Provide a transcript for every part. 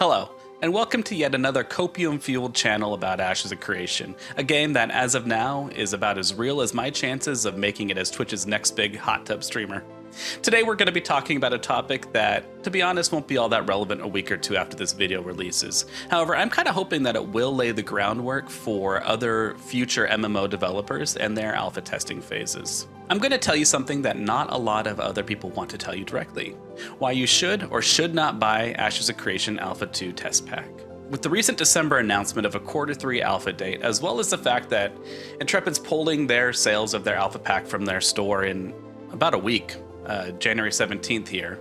Hello, and welcome to yet another copium-fueled channel about Ashes of Creation, a game that, as of now, is about as real as my chances of making it as Twitch's next big hot tub streamer. Today we're going to be talking about a topic that, to be honest, won't be all that relevant a week or two after this video releases. However, I'm kind of hoping that it will lay the groundwork for other future MMO developers and their alpha testing phases. I'm going to tell you something that not a lot of other people want to tell you directly: why you should or should not buy Ashes of Creation Alpha 2 Test Pack. With the recent December announcement of a Q3 alpha date, as well as the fact that Intrepid's pulling their sales of their alpha pack from their store in about a week, January 17th here,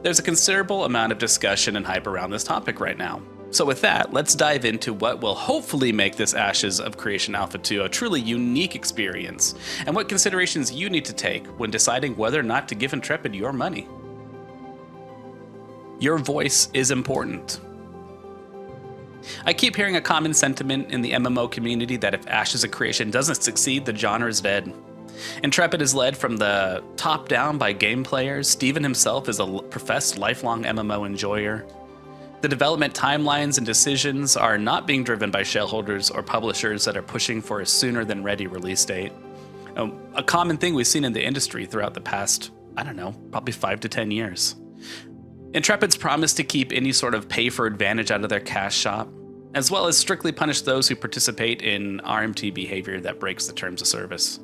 there's a considerable amount of discussion and hype around this topic right now. So with that, let's dive into what will hopefully make this Ashes of Creation Alpha 2 a truly unique experience, and what considerations you need to take when deciding whether or not to give Intrepid your money. Your voice is important. I keep hearing a common sentiment in the MMO community that if Ashes of Creation doesn't succeed, the genre is dead. Intrepid is led from the top down by game players. Steven himself is a professed lifelong MMO enjoyer. The development timelines and decisions are not being driven by shareholders or publishers that are pushing for a sooner than ready release date. A common thing we've seen in the industry throughout the past, probably 5 to 10 years. Intrepid's promised to keep any sort of pay for advantage out of their cash shop, as well as strictly punish those who participate in RMT behavior that breaks the terms of service.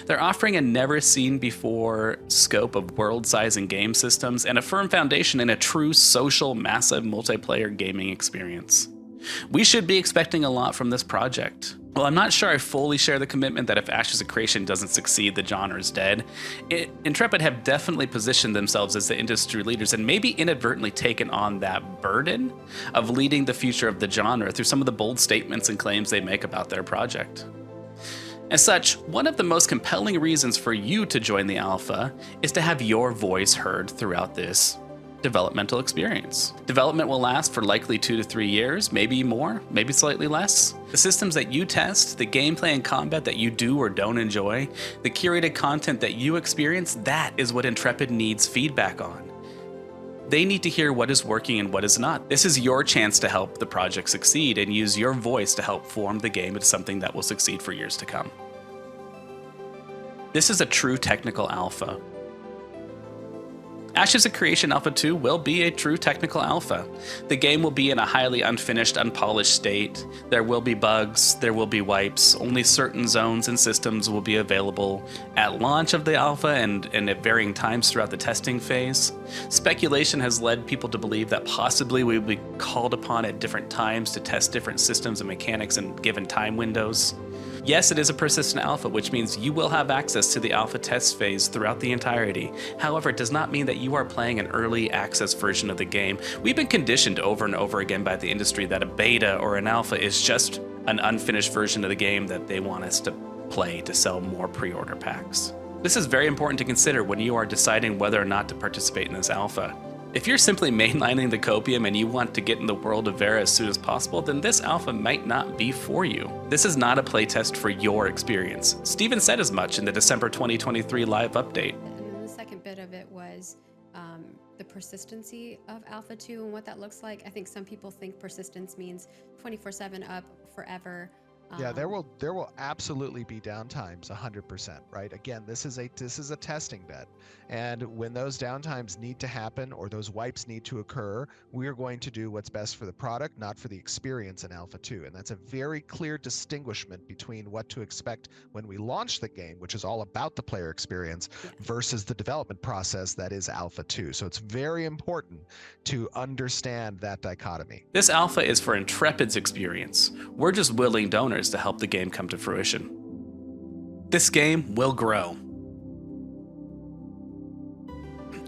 They're offering a never-seen-before scope of world-size and game systems and a firm foundation in a true social, massive multiplayer gaming experience. We should be expecting a lot from this project. While I'm not sure I fully share the commitment that if Ashes of Creation doesn't succeed, the genre is dead, Intrepid have definitely positioned themselves as the industry leaders and maybe inadvertently taken on that burden of leading the future of the genre through some of the bold statements and claims they make about their project. As such, one of the most compelling reasons for you to join the alpha is to have your voice heard throughout this developmental experience. Development will last for likely 2 to 3 years, maybe more, maybe slightly less. The systems that you test, the gameplay and combat that you do or don't enjoy, the curated content that you experience, that is what Intrepid needs feedback on. They need to hear what is working and what is not. This is your chance to help the project succeed and use your voice to help form the game into something that will succeed for years to come. This is a true technical alpha. Ashes of Creation Alpha 2 will be a true technical alpha. The game will be in a highly unfinished, unpolished state. There will be bugs, there will be wipes. Only certain zones and systems will be available at launch of the alpha and at varying times throughout the testing phase. Speculation has led people to believe that possibly we will be called upon at different times to test different systems and mechanics in given time windows. Yes, it is a persistent alpha, which means you will have access to the alpha test phase throughout the entirety. However, it does not mean that you are playing an early access version of the game. We've been conditioned over and over again by the industry that a beta or an alpha is just an unfinished version of the game that they want us to play to sell more pre-order packs. This is very important to consider when you are deciding whether or not to participate in this alpha. If you're simply mainlining the copium and you want to get in the world of Vera as soon as possible, then this alpha might not be for you. This is not a playtest for your experience. Steven said as much in the December 2023 live update. And then the second bit of it was the persistency of Alpha 2 and what that looks like. I think some people think persistence means 24/7 up forever. Yeah, there will absolutely be downtimes, 100%, right? Again, this is a testing bed, and when those downtimes need to happen or those wipes need to occur, we are going to do what's best for the product, not for the experience in Alpha 2, and that's a very clear distinguishment between what to expect when we launch the game, which is all about the player experience, versus the development process that is Alpha 2. So it's very important to understand that dichotomy. This alpha is for Intrepid's experience. We're just willing donors to help the game come to fruition. This game will grow.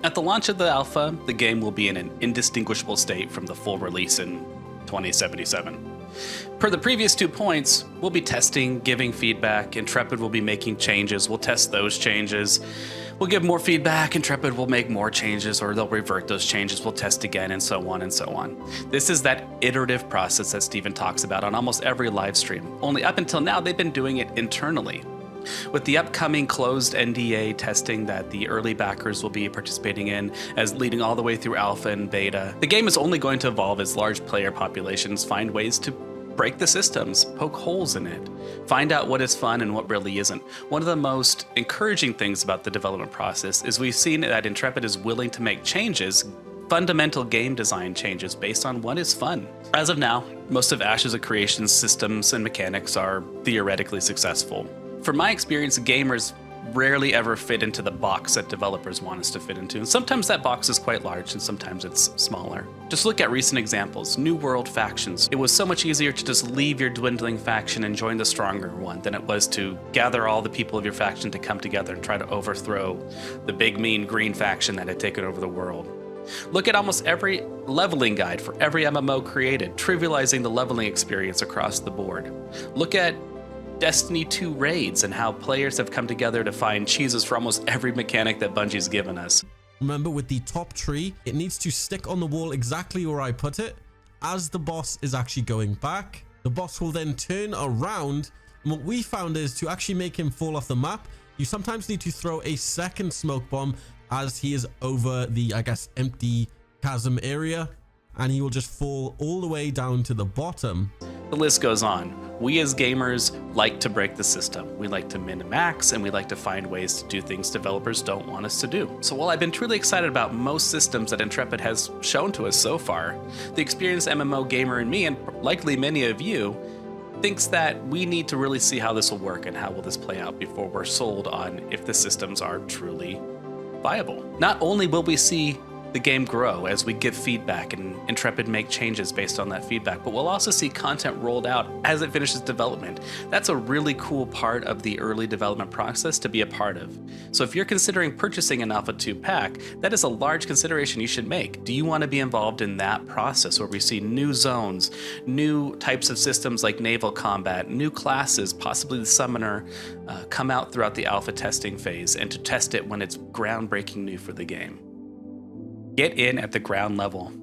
At the launch of the alpha, the game will be in an indistinguishable state from the full release in 2077. Per the previous 2 points, we'll be testing, giving feedback. Intrepid will be making changes. We'll test those changes. We'll give more feedback. Intrepid will make more changes, or they'll revert those changes. We'll test again, and so on and so on. This is that iterative process that Steven talks about on almost every live stream. Only up until now, they've been doing it internally. With the upcoming closed NDA testing that the early backers will be participating in, as leading all the way through alpha and beta, the game is only going to evolve as large player populations find ways to break the systems, poke holes in it, find out what is fun and what really isn't. One of the most encouraging things about the development process is we've seen that Intrepid is willing to make changes, fundamental game design changes based on what is fun. As of now, most of Ashes of Creation's systems and mechanics are theoretically successful. From my experience, gamers rarely ever fit into the box that developers want us to fit into, and sometimes that box is quite large and sometimes it's smaller. Just look at recent examples. New World factions. It was so much easier to just leave your dwindling faction and join the stronger one than it was to gather all the people of your faction to come together and try to overthrow the big mean green faction that had taken over the world. Look at almost every leveling guide for every MMO created, trivializing the leveling experience across the board. Look at Destiny 2 raids and how players have come together to find cheeses for almost every mechanic that Bungie's given us. Remember, with the top tree, it needs to stick on the wall exactly where I put it. As the boss is actually going back, the boss will then turn around. And what we found is to actually make him fall off the map, you sometimes need to throw a second smoke bomb as he is over the, I guess, empty chasm area, and he will just fall all the way down to the bottom. The list goes on. We as gamers like to break the system. We like to min and max, and we like to find ways to do things developers don't want us to do. So while I've been truly excited about most systems that Intrepid has shown to us so far, the experienced MMO gamer in me, and likely many of you, thinks that we need to really see how this will work and how will this play out before we're sold on if the systems are truly viable. Not only will we see the game grow as we give feedback and Intrepid make changes based on that feedback, but we'll also see content rolled out as it finishes development. That's a really cool part of the early development process to be a part of. So if you're considering purchasing an Alpha 2 pack, that is a large consideration you should make. Do you want to be involved in that process where we see new zones, new types of systems like naval combat, new classes, possibly the summoner, come out throughout the alpha testing phase, and to test it when it's groundbreaking new for the game? Get in at the ground level.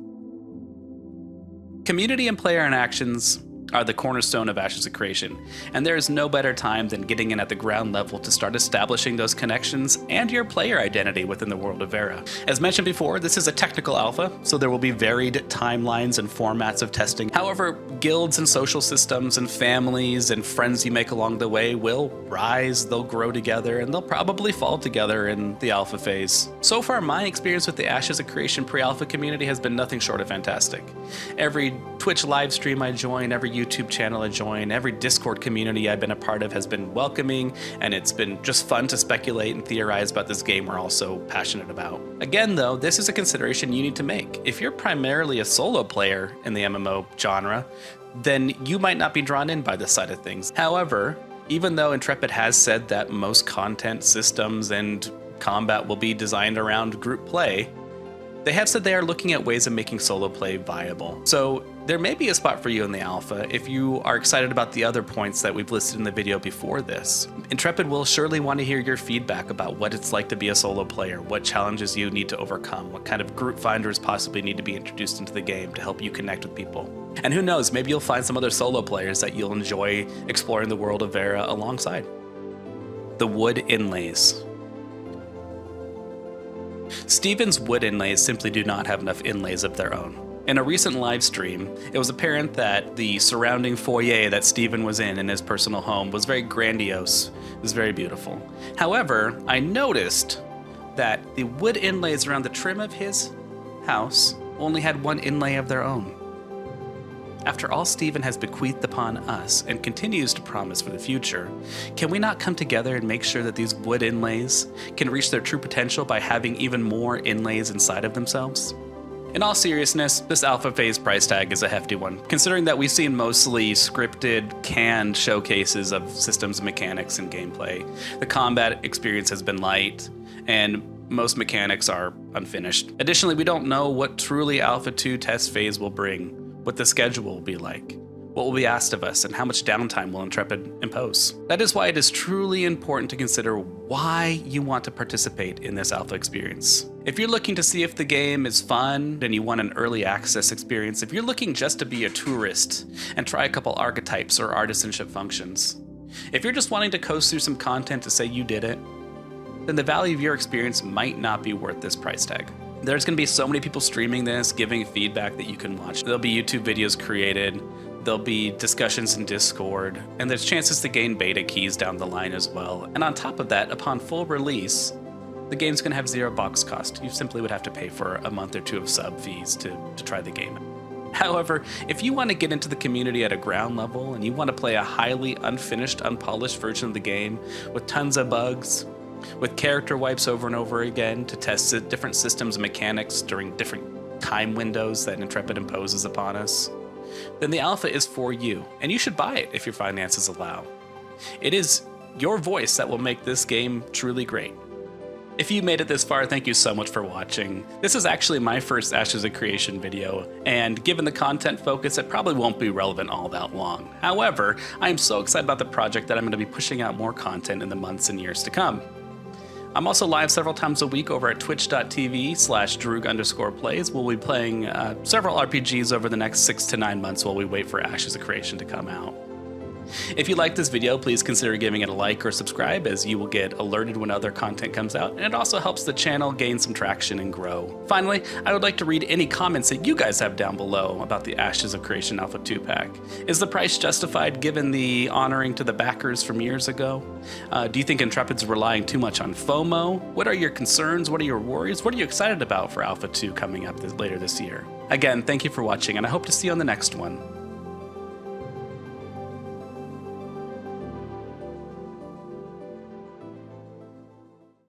Community and player interactions are the cornerstone of Ashes of Creation, and there is no better time than getting in at the ground level to start establishing those connections and your player identity within the world of Vera. As mentioned before, this is a technical alpha, so there will be varied timelines and formats of testing. However, guilds and social systems and families and friends you make along the way will rise, they'll grow together, and they'll probably fall together in the alpha phase. So far, my experience with the Ashes of Creation pre-alpha community has been nothing short of fantastic. Every Twitch live stream I join, every YouTube channel I join, every Discord community I've been a part of has been welcoming, and it's been just fun to speculate and theorize about this game we're all so passionate about. Again though, this is a consideration you need to make. If you're primarily a solo player in the MMO genre, then you might not be drawn in by this side of things. However, even though Intrepid has said that most content systems and combat will be designed around group play, they have said they are looking at ways of making solo play viable. So there may be a spot for you in the alpha if you are excited about the other points that we've listed in the video before this. Intrepid will surely want to hear your feedback about what it's like to be a solo player, what challenges you need to overcome, what kind of group finders possibly need to be introduced into the game to help you connect with people. And who knows, maybe you'll find some other solo players that you'll enjoy exploring the world of Vera alongside. The wood inlays. Steven's wood inlays simply do not have enough inlays of their own. In a recent live stream, it was apparent that the surrounding foyer that Steven was in his personal home was very grandiose. It was very beautiful. However, I noticed that the wood inlays around the trim of his house only had one inlay of their own. After all Steven has bequeathed upon us and continues to promise for the future, can we not come together and make sure that these wood inlays can reach their true potential by having even more inlays inside of themselves? In all seriousness, this alpha phase price tag is a hefty one, considering that we've seen mostly scripted, canned showcases of systems, mechanics, and gameplay. The combat experience has been light, and most mechanics are unfinished. Additionally, we don't know what truly Alpha 2 test phase will bring, what the schedule will be like, what will be asked of us, and how much downtime will Intrepid impose. That is why it is truly important to consider why you want to participate in this alpha experience. If you're looking to see if the game is fun and you want an early access experience, if you're looking just to be a tourist and try a couple archetypes or artisanship functions, If you're just wanting to coast through some content to say you did it, then the value of your experience might not be worth this price tag. There's going to be so many people streaming this, giving feedback that you can watch. There'll be YouTube videos created, there'll be discussions in Discord, and there's chances to gain beta keys down the line as well. And on top of that, upon full release, the game's going to have 0 box cost. You simply would have to pay for a month or 2 of sub fees to try the game. However, if you want to get into the community at a ground level and you want to play a highly unfinished, unpolished version of the game with tons of bugs, with character wipes over and over again to test different systems and mechanics during different time windows that Intrepid imposes upon us, then the alpha is for you, and you should buy it if your finances allow. It is your voice that will make this game truly great. If you made it this far, thank you so much for watching. This is actually my first Ashes of Creation video, and given the content focus, it probably won't be relevant all that long. However, I am so excited about the project that I'm going to be pushing out more content in the months and years to come. I'm also live several times a week over at twitch.tv/Droog_plays. We'll be playing several RPGs over the next 6 to 9 months while we wait for Ashes of Creation to come out. If you like this video, please consider giving it a like or subscribe, as you will get alerted when other content comes out, and it also helps the channel gain some traction and grow. Finally, I would like to read any comments that you guys have down below about the Ashes of Creation Alpha 2 pack. Is the price justified given the honoring to the backers from years ago? Do you think Intrepid's relying too much on FOMO? What are your concerns? What are your worries? What are you excited about for Alpha 2 coming up later this year? Again, thank you for watching, and I hope to see you on the next one.